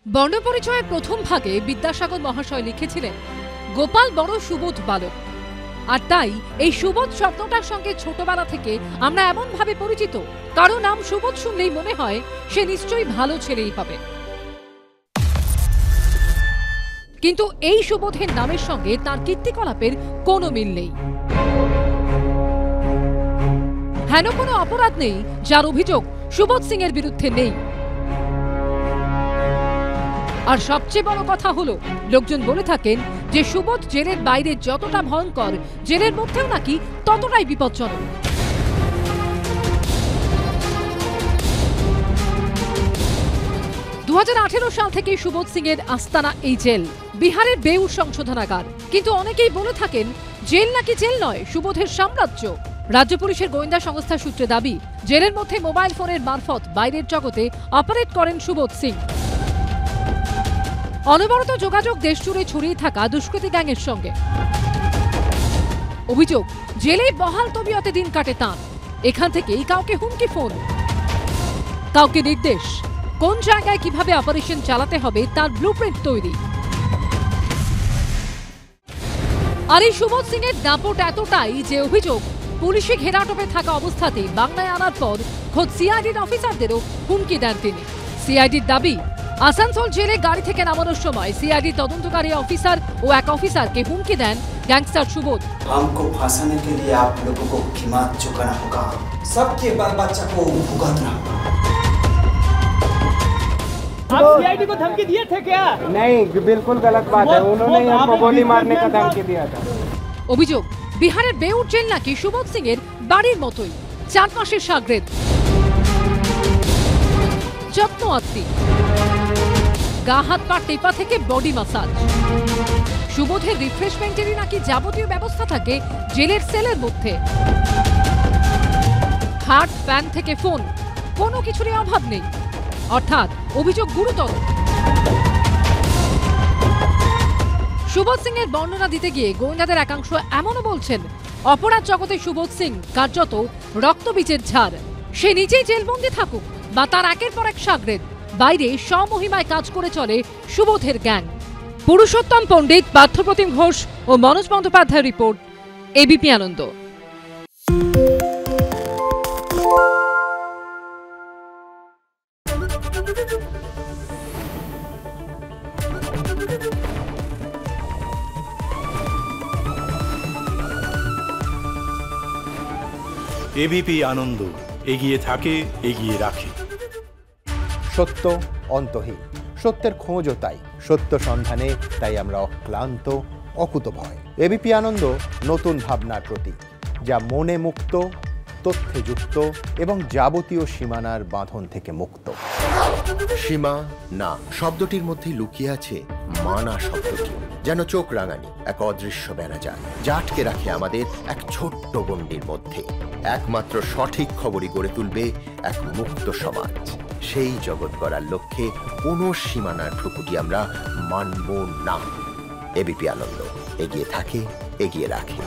বর্ণপরিচয়ের প্রথম ভাগে বিদ্যাসাগর মহাশয় লিখেছিলেন, গোপাল বড় সুবোধ বালক। আর তাই এই সুবোধ শব্দটার সঙ্গে ছোটবেলা থেকে আমরা এমন ভাবে পরিচিত, কারো নাম সুবোধ শুনলেই মনে হয় সে নিশ্চয়ই ভালো ছেলেই হবে। কিন্তু এই সুবোধের নামের সঙ্গে তার কীর্তিকলাপের কোনো মিল নেই। হেন কোনো অপরাধ নেই যার অভিযোগ সুবোধ সিং এর বিরুদ্ধে নেই। আর সবচেয়ে বড় কথা হলো, লোকজন বলে থাকেন যে সুবোধ জেলের বাইরে যতটা ভয়ঙ্কর, জেলের মধ্যেও নাকি ততটাই বিপজ্জনক। দু 2018 সাল থেকে সুবোধ সিং এর আস্তানা এই জেল, বিহারের বেউর সংশোধনাগার। কিন্তু অনেকেই বলে থাকেন জেল নাকি জেল নয়, সুবোধের সাম্রাজ্য। রাজ্য পুলিশের গোয়েন্দা সংস্থা সূত্রে দাবি, জেলের মধ্যে মোবাইল ফোনের মারফত বাইরের জগতে অপারেট করেন সুবোধ সিং। অনবরত যোগাযোগ দেশ জুড়ে ছড়িয়ে থাকা দুষ্কৃতী গ্যাংয়ের সঙ্গে। অভিযোগ, জেলে বহাল তবিয়তে দিন কাটে তাঁর। এখান থেকেই কাউকে হুমকি ফোন, কাউকে নির্দেশ, কোন জায়গায় কিভাবে অপারেশন চালাতে হবে তার ব্লুপ্রিন্ট তৈরি। আর এই সুবোধ সিং এর দাপট এতটাই যে অভিযোগ, পুলিশি ঘেরাটোপে থাকা অবস্থাতেই বাংলায় আনার পর খোদ সিআইডির অফিসারদেরও হুমকি দেন তিনি। সিআইডির দাবি, আসানসোল জেলে গাড়ি থেকে নামানোর সময় সিআইডি তদন্তকারী অফিসার ও এক অফিসারকে হুমকি দেন গ্যাংস্টার সুবোধ। हमको फांसाने के लिए आप लोगों को कीमत चुकाना होगा, सबके बाल बच्चा को भुगतना होगा। आप सीआईडी को धमकी दिए थे क्या? नहीं, बिल्कुल गलत बात है। उन्होंने हमको गोली मारने का धमकी दिया था। অভিযোগ, বিহারের বেউর জেল নাকি সুবোধ সিং এর বাড়ির মতোই, 4 মাসের সাগরেদ, যত্ন আত্মি, গা হাত পা টেপা থেকে বডি মাসাজ। সুবোধের রিফ্রেশমেন্টেরই নাকি যাবতীয় ব্যবস্থা থাকে জেলের সেলের মধ্যে। খাট, ফ্যান থেকে ফোন, কোনো কিছুরই অভাব নেই। অর্থাৎ অভিযোগ গুরুতর। সুবোধ সিং এর বর্ণনা দিতে গিয়ে গোয়েন্দাদের একাংশ এমনও বলছেন, অপরাধ জগতে সুবোধ সিং কার্যত রক্তবীজের ঝাড়। সে নিজেই জেলবন্দি থাকুক বা তার একের পর এক সাগরেদ, বাইরে স্বমহিমায় কাজ করে চলে সুবোধের গ্যাং। পুরুষোত্তম পণ্ডিত, পার্থপ্রতিম ঘোষ ও মনোজ বন্দ্যোপাধ্যায়ের রিপোর্ট, এবিপি আনন্দ। এবিপি আনন্দ, এগিয়ে থাকে, এগিয়ে রাখে। সত্য অন্তহীন, সত্যের খোঁজও তাই, সত্য সন্ধানে তাই আমরা অক্লান্ত, অকুতভয়। এবিপি আনন্দ নতুন ভাবনার প্রতীক, যা মনে মুক্ত, তথ্যে যুক্ত এবং যাবতীয় সীমানার বাঁধন থেকে মুক্ত। সীমা না শব্দটির মধ্যেই লুকিয়ে আছে মানা শব্দটি, যেন চোখ রাঙানি এক অদৃশ্য বেড়াজাল, যা আটকে রাখে আমাদের এক ছোট্ট গণ্ডির মধ্যে। একমাত্র সঠিক খবরই গড়ে তুলবে এক মুক্ত সমাজ। সেই জগৎ গড়ার লক্ষ্যে কোনো সীমানার ঠুকুটি আমরা মানব না। এবিপি আনন্দ, এগিয়ে থাকে, এগিয়ে রাখে।